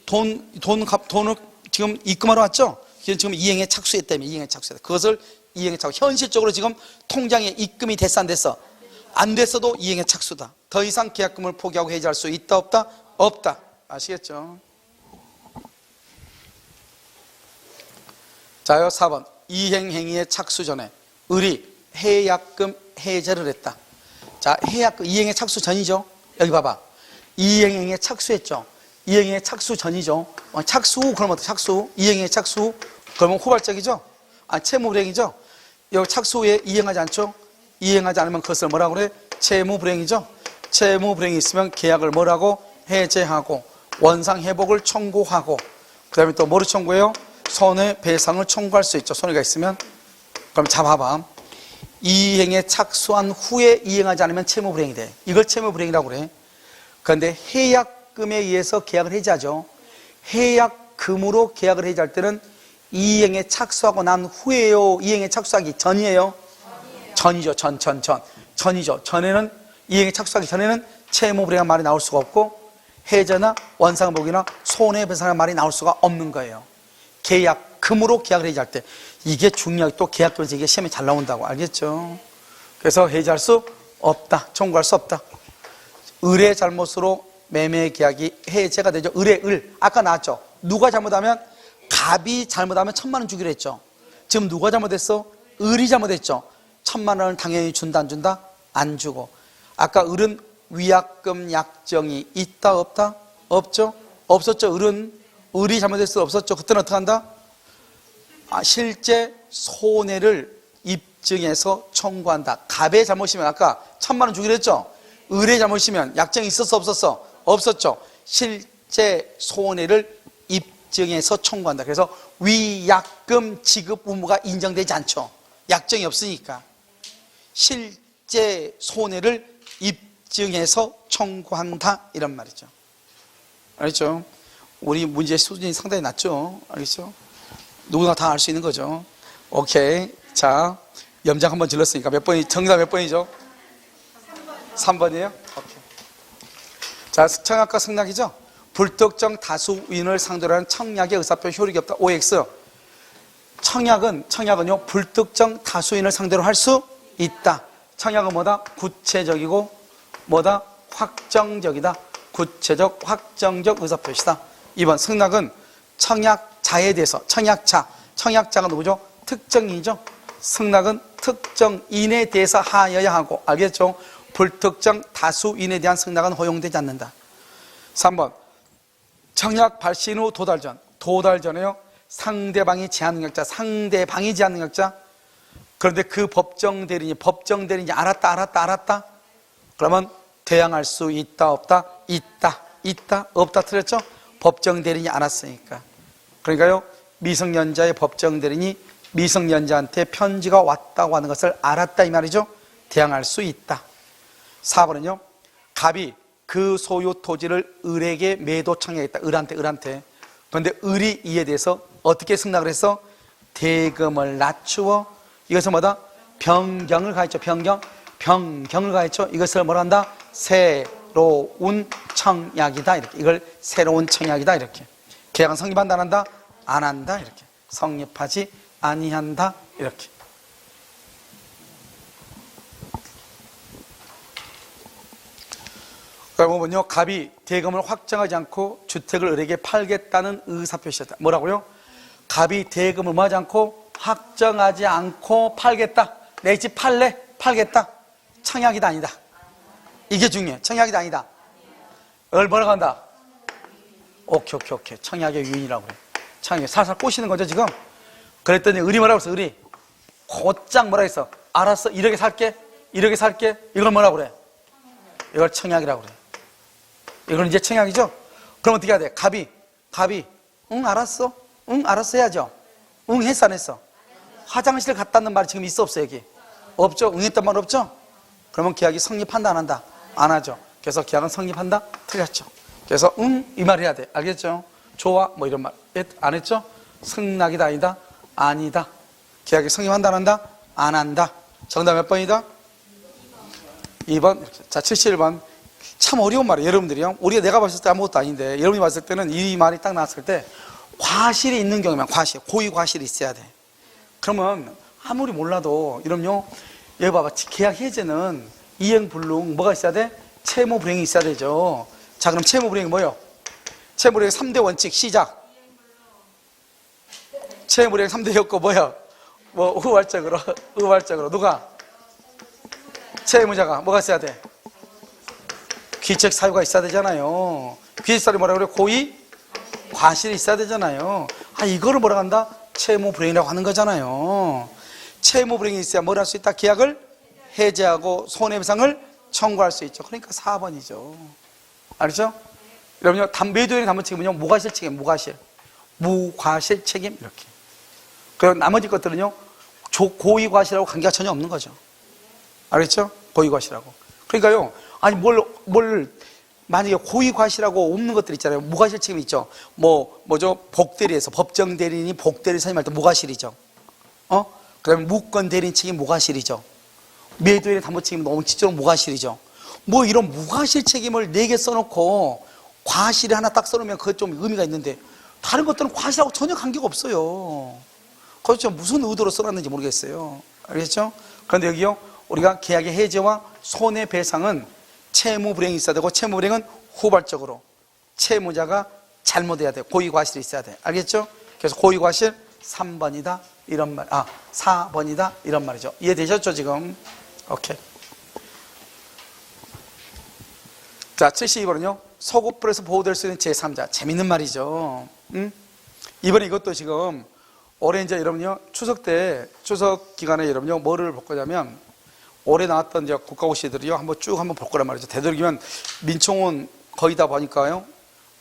돈을 지금 입금하러 왔죠? 지금 이행에 착수했다며, 이행에 착수했다. 그것을 이행에 착수. 현실적으로 지금 통장에 입금이 됐어, 안 됐어? 안 됐어도 이행에 착수다. 더 이상 계약금을 포기하고 해지할 수 있다, 없다? 없다. 아시겠죠? 자요, 4번. 이행행위의 착수 전에 을이 해약금 해제를 했다. 자, 해약금, 이행의 착수 전이죠? 여기 봐봐. 이행행위에 착수했죠? 이행행위의 착수 전이죠? 착수 후, 그러면 어떻게 착수 후? 이행행위의 착수 후? 그러면 후발적이죠? 채무불이행이죠? 여기 착수 후에 이행하지 않죠? 이행하지 않으면 그것을 뭐라고 그래? 채무불이행이죠? 채무불이행이 있으면 계약을 뭐라고? 해제하고 원상회복을 청구하고 그 다음에 또 뭐를 청구해요? 손해배상을 청구할 수 있죠. 손해가 있으면. 그럼 자 봐봐. 이행에 착수한 후에 이행하지 않으면 채무불이행이 돼. 이걸 채무불이행이라고 그래. 그런데 해약금에 의해서 계약을 해지하죠. 해약금으로 계약을 해지할 때는 이행에 착수하고 난 후에요? 이행에 착수하기 전이에요? 전이죠. 전이죠. 전에는 이행에 착수하기 전에는 채무불이행이라는 말이 나올 수가 없고 해제나 원상복이나 손해배상이라는 말이 나올 수가 없는 거예요. 계약금으로 계약을 해지할 때 이게 중요하게 또 계약금에서 이게 시험에 잘 나온다고 알겠죠? 그래서 해지할 수 없다. 청구할 수 없다. 을의 잘못으로 매매 계약이 해제가 되죠. 을의 을. 아까 나왔죠? 누가 잘못하면 갑이 잘못하면 1,000만 원 주기로 했죠. 지금 누가 잘못했어? 을이 잘못했죠. 1,000만 원을 당연히 준다, 안 준다? 안 주고. 아까 을은 위약금 약정이 있다, 없다? 없죠? 없었죠. 을이 잘못했어, 없었죠. 그때는 어떻게 한다? 실제 손해를 입증해서 청구한다. 갑의 잘못이면 아까 1,000만 원 주기로 했죠. 을의 잘못이면 약정이 있었어, 없었어? 없었죠. 실제 손해를 입증해서 청구한다. 그래서 위약금 지급 의무가 인정되지 않죠. 약정이 없으니까. 실제 손해를 입증해서 청구한다, 이런 말이죠. 알겠죠? 우리 문제 수준이 상당히 낮죠? 알겠죠? 누구나 다 알 수 있는 거죠. 오케이. 자, 염장 한번 질렀으니까 정답 몇 번이죠? 3번이에요? 오케이. 자, 청약과 승낙이죠? 불특정 다수인을 상대로 하는 청약의 의사표 효력이 없다. OX. 청약은요, 불특정 다수인을 상대로 할 수 있다. 청약은 뭐다? 구체적이고 뭐다? 확정적이다. 구체적, 확정적 의사표시다. 2번 승낙은 청약자에 대해서, 청약자가 누구죠? 특정인이죠. 승낙은 특정인에 대해서 하여야 하고, 알겠죠? 불특정 다수인에 대한 승낙은 허용되지 않는다. 3번 청약 발신 후 도달 전에요, 상대방이 제한 능력자, 그런데 그 법정 대리인이 알았다? 그러면 대항할 수 있다, 없다? 있다, 없다 틀렸죠? 법정 대리인이 알았으니까. 그러니까요, 미성년자의 법정 대리인이 미성년자한테 편지가 왔다고 하는 것을 알았다, 이 말이죠. 대항할 수 있다. 4번은요, 갑이 그 소유 토지를 을에게 매도 청약했다. 을한테. 그런데 을이 이에 대해서 어떻게 승낙을 했어? 대금을 낮추어 이것을 뭐다? 변경을 가했죠. 변경을 가했죠. 이것을 뭐라 한다? 새로운 청약이다. 이렇게. 이걸 새로운 청약이다. 이렇게. 계약은 성립한다, 안 한다? 안 한다. 이렇게. 성립하지 아니한다. 이렇게. 그러면요, 갑이 대금을 확정하지 않고 주택을 을에게 팔겠다는 의사표시였다. 뭐라고요? 갑이 대금을 뭐 하지 않고 확정하지 않고 팔겠다. 내 집 팔래? 팔겠다. 청약이다, 아니다? 이게 중요해. 청약이다, 아니다? 을 뭐라고 한다? 오케이. 청약의 유인이라고 그래. 청약이 살살 꼬시는 거죠, 지금? 그랬더니 을이 뭐라고 했어, 을이? 곧장 뭐라 했어? 알았어, 이렇게 살게. 이걸 뭐라고 그래? 이걸 청약이라고 그래. 이건 이제 청약이죠? 그럼 어떻게 해야 돼? 갑이, 응, 알았어 해야죠? 응, 했어, 안 했어? 화장실 갔다 왔는 말이 지금 있어, 없어, 여기? 없죠? 응 했단 말 없죠? 그러면 계약이 성립한다, 안 한다? 안 하죠. 그래서 계약은 성립한다? 틀렸죠. 그래서 응, 이 말 해야 돼. 알겠죠? 좋아, 뭐 이런 말. 안 했죠? 승낙이다, 아니다? 아니다. 계약이 성립한다, 안 한다? 안 한다. 정답 몇 번이다? 2번. 자, 71번. 참 어려운 말이에요, 여러분들이요. 우리가 내가 봤을 때 아무것도 아닌데, 여러분이 봤을 때는 이 말이 딱 나왔을 때, 과실이 있는 경우면 과실, 고의 과실이 있어야 돼. 그러면 아무리 몰라도 이러면요, 여기 봐봐, 계약 해제는 이행불능 뭐가 있어야 돼? 채무 불이행이 있어야 되죠. 자, 그럼 채무 불이행이 뭐예요? 채무 불이행 3대 원칙 시작. 채무 불이행 3대 효과 뭐예요? 뭐 우발적으로 누가? 채무자가 뭐가 있어야 돼? 귀책 사유가 있어야 되잖아요. 귀책 사유 뭐라 그래? 고의 과실이 있어야 되잖아요. 아, 이거를 뭐라 한다? 채무 불이행이라고 하는 거잖아요. 채무 불이행이 있어야 뭘 할 수 있다? 계약을 해제하고 손해배상을 청구할 수 있죠. 그러니까 4번이죠. 알죠? 여러분요, 매도인의 담보 책임은요, 무과실 책임, 무과실 책임 이렇게. 그리고 나머지 것들은요, 고의 과실하고 관계가 전혀 없는 거죠. 알겠죠? 고의 과실하고. 그러니까요, 아니 만약에 고의 과실하고 없는 것들 있잖아요. 무과실 책임 있죠. 뭐죠? 복대리에서 법정 대리인이 복대리 선임할 때 무과실이죠. 그다음에 무권 대리인 책임 무과실이죠. 매도인의 담보 책임 너무 지적으로 무과실이죠. 뭐 이런 무과실 책임을 4개 써놓고 과실이 하나 딱 써놓으면 그것 좀 의미가 있는데 다른 것들은 과실하고 전혀 관계가 없어요. 그렇죠. 무슨 의도로 써놨는지 모르겠어요. 알겠죠? 그런데 여기요, 우리가 계약의 해제와 손해배상은 채무 불이행이 있어야 되고, 채무 불이행은 후발적으로 채무자가 잘못해야 돼. 고의 과실이 있어야 돼. 알겠죠? 그래서 고의 과실 3번이다 이런 말, 4번이다 이런 말이죠. 이해되셨죠 지금? 오케이. 자, 72번은요, 소급불에서 보호될 수 있는 제3자. 재밌는 말이죠. 이번에 이것도 지금 올해 이제 여러분요, 추석 기간에 여러분요, 뭐를 볼 거냐면, 올해 나왔던 이제 국가고시들이요, 한번 볼 거란 말이죠. 되도록이면 민총은 거의 다 보니까요,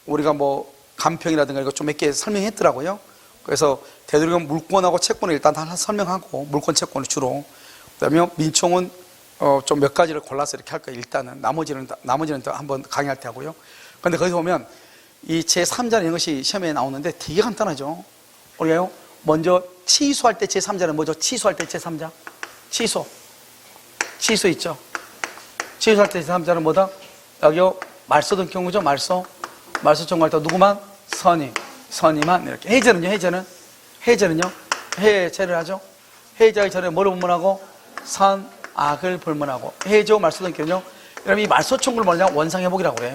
우리가 뭐 간평이라든가 이거 좀 몇 개 설명했더라고요. 그래서 되도록이면 물권하고 채권을 일단 다 설명하고, 물권 채권을 주로. 그다음에 민총은 좀 몇 가지를 골라서 이렇게 할 거예요. 일단은 나머지는 또 한번 강의할 때 하고요. 그런데 거기서 보면 이 제3자라는 것이 시험에 나오는데 되게 간단하죠. 우리가요, 먼저 취소할 때 제3자는 뭐죠? 취소할 때 제3자? 취소 있죠? 취소할 때 제3자는 뭐다? 여기요, 말소 등 경우죠? 말소 청구할 때 누구만? 선의만 이렇게. 해제는요, 해제를 하죠. 해제하기 전에 뭐를 불문하고? 선악을 불문하고. 해제하고 말소 등 경우요. 여러분, 이 말소 청구를 뭐냐? 원상회복이라고 그래요.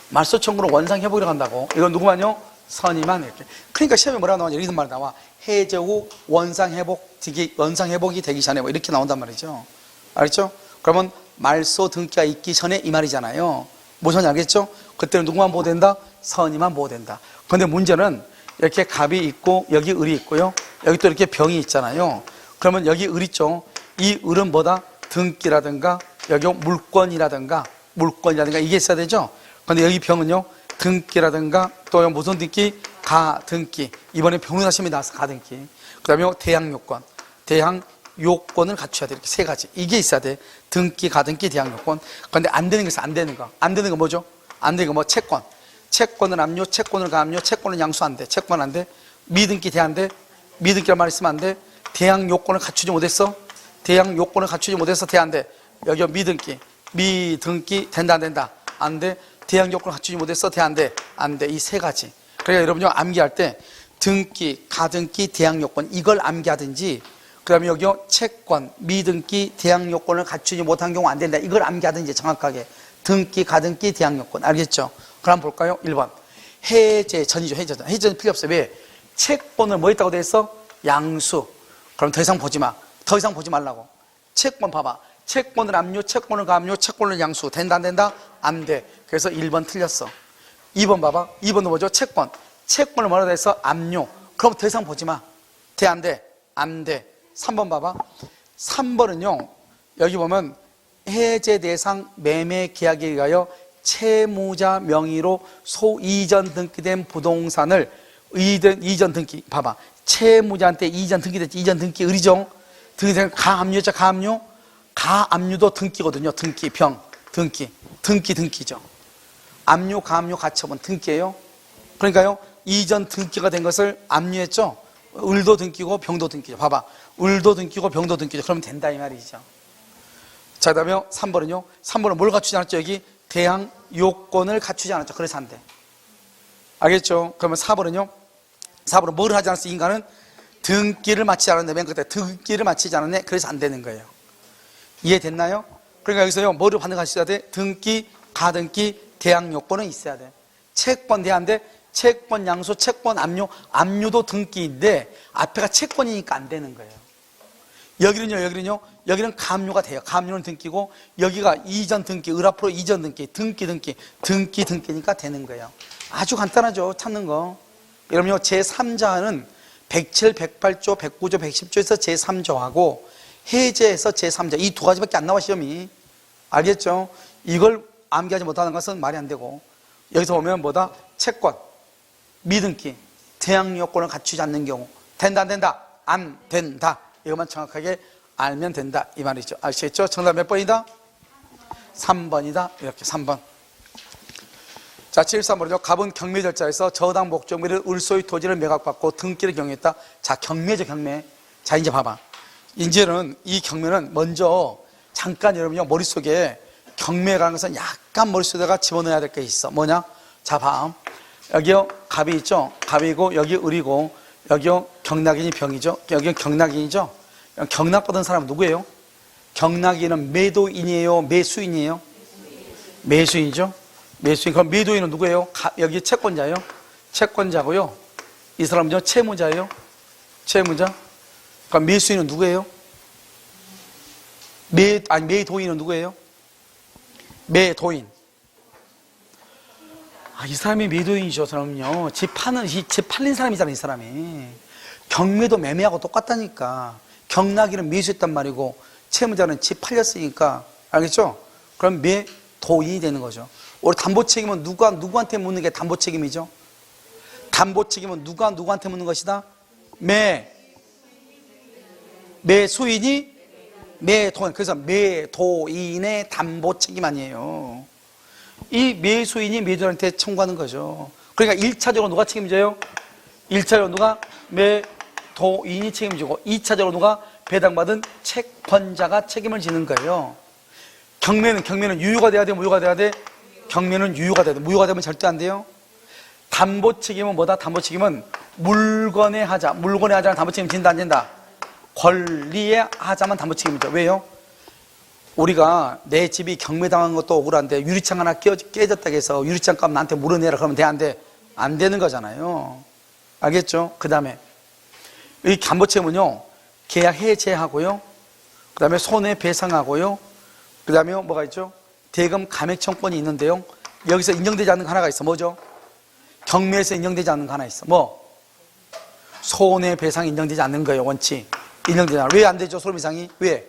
말소 청구를 원상회복이라고 한다고. 이건 누구만요? 선의만 이렇게. 그러니까 시험에 뭐라고 나오냐? 이런 말이 나와. 해제 후 원상회복이 되기 전에 뭐 이렇게 나온단 말이죠. 알겠죠? 그러면 말소 등기가 있기 전에 이 말이잖아요. 무슨 말인지 알겠죠? 그때는 누구만 보호된다? 선의만 보호된다. 그런데 문제는 이렇게 갑이 있고 여기 을이 있고요. 여기 또 이렇게 병이 있잖아요. 그러면 여기 을 있죠? 이 을은 뭐다? 등기라든가 여기 물권이라든가 이게 있어야 되죠? 그런데 여기 병은요, 등기라든가 또 무슨 등기? 가등기. 이번에 병문안 시험에 나와서 가등기. 그 다음에 대항요건. 대항요건을 갖춰야 돼. 이렇게 3가지. 이게 있어야 돼. 등기, 가등기, 대항요건. 그런데 안 되는 게 있어. 안 되는 거 뭐죠? 안 되는 거 뭐? 채권. 채권은 압류, 채권을 가압류, 채권은 양수 안 돼. 채권 안 돼. 미등기 대 안 돼. 미등기란 말 있으면 안 돼. 대항요건을 갖추지 못했어. 대항요건을 갖추지 못해서 대 안 돼. 여기 미등기. 된다 안 된다. 안 돼. 대항요건을 갖추지 못해서 대 안 돼. 안 돼. 이 3가지. 그러니까 여러분요, 암기할 때 등기, 가등기, 대항요건 이걸 암기하든지, 그 다음에 여기요, 채권, 미등기, 대항요건을 갖추지 못한 경우 안 된다. 이걸 암기하든지 정확하게. 등기, 가등기, 대항요건. 알겠죠? 그럼 볼까요? 1번. 해제전이죠. 해제전 필요 없어요. 왜? 채권을 뭐 했다고 돼 있어? 양수. 그럼 더 이상 보지 마. 더 이상 보지 말라고. 채권 봐봐. 채권을 압류, 채권을 가압류, 채권을 양수. 된다, 안 된다? 안 돼. 그래서 1번 틀렸어. 2번 봐봐. 2번도 뭐죠? 채권. 채권을 뭐라고 해서 압류. 그럼 더 이상 보지 마. 돼, 안 돼? 안 돼. 3번 봐봐. 3번은요, 여기 보면 해제 대상 매매 계약에 의하여 채무자 명의로 이전 등기된 부동산을 이전 등기 봐봐. 채무자한테 이전 등기됐지. 이전 등기 을이죠. 등기된 가압류죠. 가압류도 등기거든요. 등기죠. 압류, 가압류 같이 하면 등기예요. 그러니까요, 이전 등기가 된 것을 압류했죠. 을도 등기고 병도 등기죠. 봐봐. 을도 등기고 병도 등기죠. 그러면 된다 이 말이죠. 자, 그다음에 3번은요. 3번은 뭘 갖추지 않았죠? 여기 대항 요건을 갖추지 않았죠. 그래서 안 돼. 알겠죠? 그러면 4번은요. 4번은 뭘 하지 않았어? 인간은 등기를 마치지 않았네. 맨 끝에 등기를 마치지 않았네. 그래서 안 되는 거예요. 이해됐나요? 그러니까 여기서요, 뭐를 반응하셔야 돼? 등기, 가등기, 대항 요건은 있어야 돼. 채권 대항인데 채권 양수, 채권 압류, 압류도 등기인데 앞에가 채권이니까 안 되는 거예요. 여기는 감류가 돼요. 감류는 등기고 여기가 이전 등기, 을 앞으로 이전 등기, 등기니까 되는 거예요. 아주 간단하죠. 찾는 거. 여러분요, 제3자는 107, 108조, 109조, 110조에서 제3조하고 해제에서 제3자 이 두 가지밖에 안 나와 시험이. 알겠죠? 이걸 암기하지 못하는 것은 말이 안 되고 여기서 보면 뭐다? 채권, 미등기, 대항 요건을 갖추지 않는 경우 된다 안 된다? 안 된다. 이것만 정확하게 알면 된다 이 말이죠. 아시겠죠? 정답 몇 번이다? 3번이다. 이렇게 3번. 자, 73번이죠. 갑은 경매 절차에서 저당 목적물을 을소의 토지를 매각받고 등기를 경매했다. 자, 경매죠, 경매. 자, 이제 봐봐. 이제는 이 경매는 먼저 잠깐 여러분요, 머릿속에 경매라는 것은 약간 머릿속에다가 집어넣어야 될 게 있어. 뭐냐? 자, 봐. 여기요, 갑이 있죠? 갑이고, 여기 을이고, 여기요, 경락인이 병이죠? 여기는 경락인이죠? 경락받은 사람은 누구예요? 경락인은 매도인이에요? 매수인이에요? 매수인이죠? 매수인. 그럼 매도인은 누구예요? 여기 채권자예요? 채권자고요. 이 사람은요, 채무자예요? 채무자. 그럼 매수인은 누구예요? 매도인은 누구예요? 매도인. 이 사람이 매도인이죠. 사람은요, 집 팔린 사람이잖아요. 이 사람이. 경매도 매매하고 똑같다니까. 경락인은 매수했단 말이고 채무자는 집 팔렸으니까. 알겠죠? 그럼 매도인이 되는 거죠. 우리 담보 책임은 누구한테 묻는 게 담보 책임이죠? 담보 책임은 누구한테 묻는 것이다? 매수인이 매도인. 그래서 매도인의 담보 책임 아니에요. 이 매수인이 매도인한테 청구하는 거죠. 그러니까 1차적으로 누가 책임져요? 1차적으로 누가? 매도인이 책임지고 2차적으로 누가? 배당받은 채권자가 책임을 지는 거예요. 경매는 유효가 돼야 돼? 무효가 돼야 돼? 경매는 유효가 돼야 돼. 무효가 되면 절대 안 돼요. 담보 책임은 뭐다? 담보 책임은 물건의 하자는 담보 책임 진다 안 진다? 권리의 하자만 담보 책임이죠. 왜요? 우리가 내 집이 경매당한 것도 억울한데 유리창 하나 깨졌다고 해서 유리창 값 나한테 물어내라 그러면 돼? 안 돼? 안 되는 거잖아요. 알겠죠? 그 다음에 이 담보 책임은요, 계약 해제하고요, 그 다음에 손해배상하고요, 그 다음에 뭐가 있죠? 대금 감액 청권이 있는데요, 여기서 인정되지 않는 거 하나가 있어. 뭐죠? 경매에서 인정되지 않는 거 하나 있어. 뭐? 손해배상이 인정되지 않는 거예요. 원칙. 인정되지 않아. 왜 안 되죠? 손해배상이? 왜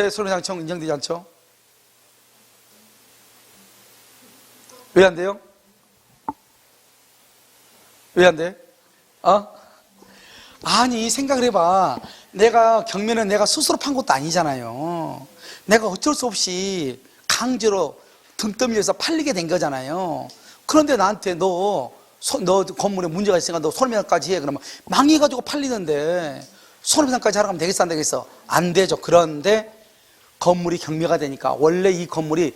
손해배상 인정되지 않죠? 왜 안 돼요? 왜 안 돼? 아니, 생각을 해봐. 경매는 내가 스스로 판 것도 아니잖아요. 내가 어쩔 수 없이 강제로 등 떠밀려서 팔리게 된 거잖아요. 그런데 나한테 너 건물에 문제가 있으니까 너 손해배상까지 해. 그러면 망해가지고 팔리는데 손해배상까지 하라고 하면 되겠어 안 되겠어? 안 되죠. 그런데 건물이 경매가 되니까 원래 이 건물이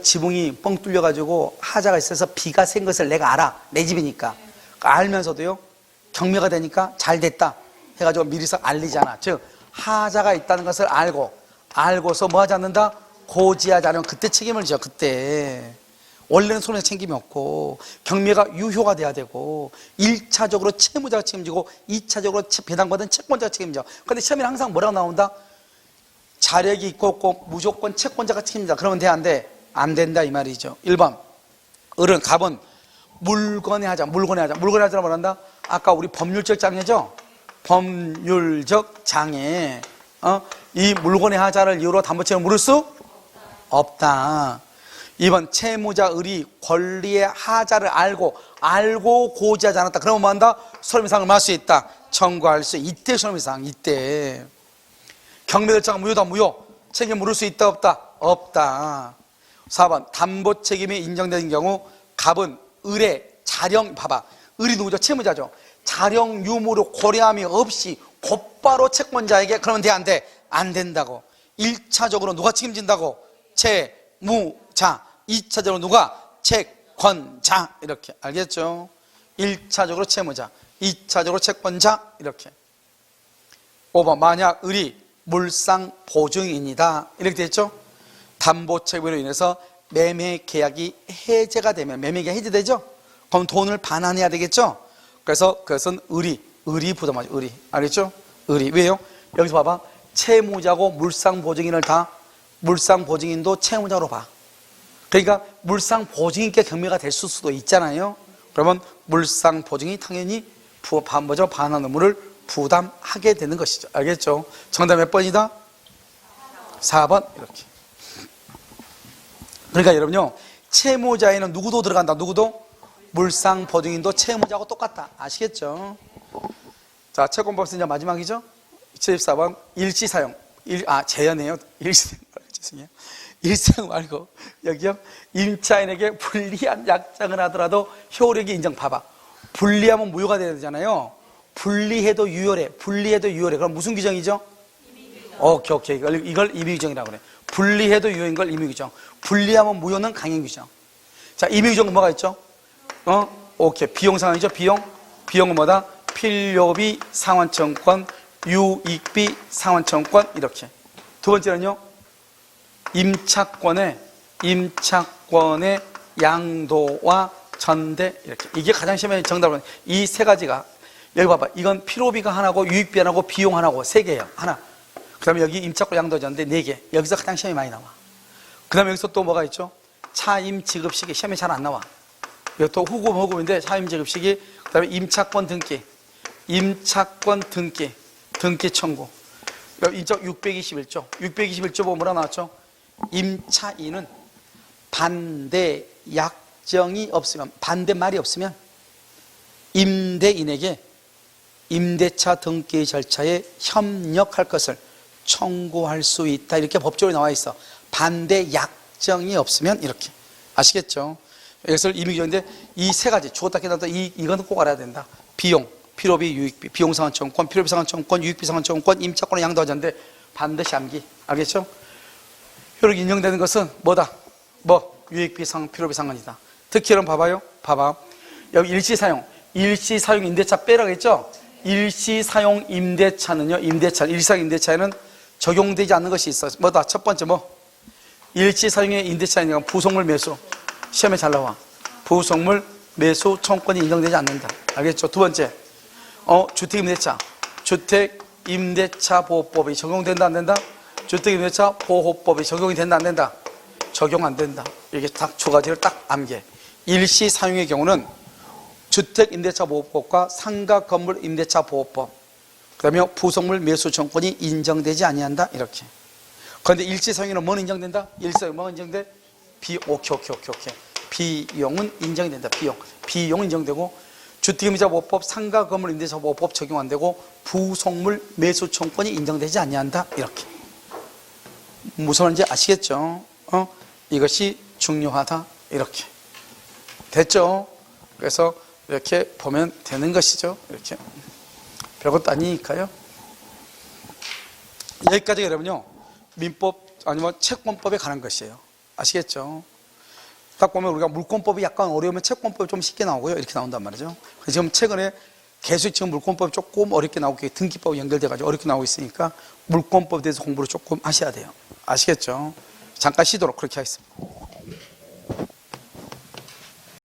지붕이 뻥 뚫려가지고 하자가 있어서 비가 샌 것을 내가 알아. 내 집이니까. 알면서도요, 경매가 되니까 잘 됐다 해가지고 미리서 알리잖아. 즉 하자가 있다는 것을 알고서 뭐 하지 않는다? 고지하지 않으면 그때 책임을 져. 그때 원래는 손에 책임이 없고 경매가 유효가 돼야 되고 1차적으로 채무자가 책임지고 2차적으로 배당받은 채권자가 책임져. 그런데 시험에는 항상 뭐라고 나온다? 자력이 있고 없고 무조건 채권자가 책임진다. 그러면 돼? 안 돼? 안 된다 이 말이죠. 1번 갑은 물건의 하자라고 말한다. 아까 우리 법률적 장애죠? 법률적 장애. 이 물건의 하자를 이유로 담보채무를 물을 수 없다. 2번 채무자 을이 권리의 하자를 알고 고지하지 않았다. 그러면 뭐 한다? 손해배상을 막을 수 있다. 청구할 수 이때 손해배상. 이때 경매절차가 무효다. 무효. 책임 물을 수 있다 없다? 없다. 4번 담보 책임이 인정되는 경우 갑은 을의 자령. 봐봐, 을이 누구죠? 채무자죠. 자령 유무로 고려함이 없이 곧바로 채권자에게. 그러면 돼? 안 돼? 안 된다고. 1차적으로 누가 책임진다고? 채무자. 2차적으로 누가? 채권자 이렇게 알겠죠? 1차적으로 채무자, 2차적으로 채권자 이렇게. 5번 만약 을이 물상보증인이다 이렇게 됐죠? 담보채무로 인해서 매매 계약이 해제가 되면 매매 계약 해제되죠? 그럼 돈을 반환해야 되겠죠? 그래서 그것은 을이 부담하죠. 을이 알겠죠? 을이 왜요? 여기서 봐봐 채무자고 물상보증인을 다 물상보증인도 채무자로 봐. 그러니까 물상보증인께 경매가 될 수도 있잖아요. 그러면 물상보증인이 당연히 반환 의무를 부담하게 되는 것이죠. 알겠죠? 정답 몇 번이다? 4번 이렇게. 그러니까 여러분요 채무자에는 누구도 들어간다. 누구도? 물상보증인도 채무자하고 똑같다. 아시겠죠? 자, 채권법에서 이제 마지막이죠? 74번 일시사용. 제연해요. 죄송해요. 일시사용 말고 여기요 임차인에게 불리한 약정을 하더라도 효력이 인정. 봐봐. 불리하면 무효가 돼야 되잖아요. 불리해도 유효래. 그럼 무슨 규정이죠? 오케이. 이걸 임의규정이라고 그래. 불리해도 유효인 걸 임의규정. 불리하면 무효는 강행규정. 자, 임의규정은 뭐가 있죠? 오케이. 비용상환이죠. 비용은 뭐다? 필요비 상환청권, 유익비 상환청권 이렇게. 두 번째는요. 임차권의 양도와 전대 이렇게. 이게 가장 시험에 정답은 이 세 가지가. 여기 봐봐. 이건 필요비가 하나고 유익비 하나고 비용 하나고 세 개예요. 하나. 그 다음에 여기 임차권 양도 전대 네 개. 여기서 가장 시험이 많이 나와. 그 다음에 여기서 또 뭐가 있죠? 차임 지급시기. 시험에 잘 안 나와. 여기 또 후금인데 차임 지급시기. 그 다음에 임차권 등기 청구. 인적 621조 보면 뭐라 나왔죠? 임차인은 반대 약정이 없으면, 반대말이 없으면 임대인에게 임대차 등기 절차에 협력할 것을 청구할 수 있다. 이렇게 법적으로 나와 있어. 반대 약정이 없으면 이렇게. 아시겠죠? 이것을 임의규정인데 이 세 가지 주었다 깨닫다 이거는 꼭 알아야 된다. 비용, 필요비, 유익비, 비용상환청권, 필요비 상환청권, 유익비 상환청권, 임차권을 양도하자는데 반드시 암기. 알겠죠? 효력이 인정되는 것은 뭐다? 유익비 상환, 필요비 상환이다. 특히 여러분 봐봐요. 여기 일시사용 임대차 빼라고 했죠? 일시사용 임대차는요, 일시사용 임대차에는 적용되지 않는 것이 있어. 뭐다? 첫 번째 일시사용의 임대차니까 부속물 매수. 시험에 잘 나와. 부속물 매수 청구권이 인정되지 않는다. 알겠죠? 두 번째, 주택임대차 보호법이 적용된다, 안 된다? 주택임대차 보호법이 적용이 된다, 안 된다? 적용 안 된다. 이렇게 딱 두 가지를 딱 암기해. 일시사용의 경우는 주택임대차 보호법과 상가건물 임대차 보호법, 그 다음에 부속물 매수 청구권이 인정되지 아니한다. 이렇게. 그런데 일시사용에는 뭐는 인정된다? 일시사용 뭐가 인정돼? 오케이. 비용은 인정이 된다. 비용은 인정되고 주택임대차 보호법, 상가건물 임대차 보호법 적용 안 되고 부속물 매수 청구권이 인정되지 아니한다. 이렇게. 무슨 말인지 아시겠죠? 이것이 중요하다. 이렇게. 됐죠? 그래서 이렇게 보면 되는 것이죠. 이렇게. 별것도 아니니까요. 여기까지 여러분요. 민법 아니면 채권법에 관한 것이에요. 아시겠죠? 딱 보면 우리가 물권법이 약간 어려우면 채권법이 좀 쉽게 나오고요. 이렇게 나온단 말이죠. 지금 최근에 계속 지금 물권법이 조금 어렵게 나오고 등기법이 연결돼가지고 어렵게 나오고 있으니까 물권법에 대해서 공부를 조금 하셔야 돼요. 아시겠죠? 잠깐 쉬도록 그렇게 하겠습니다.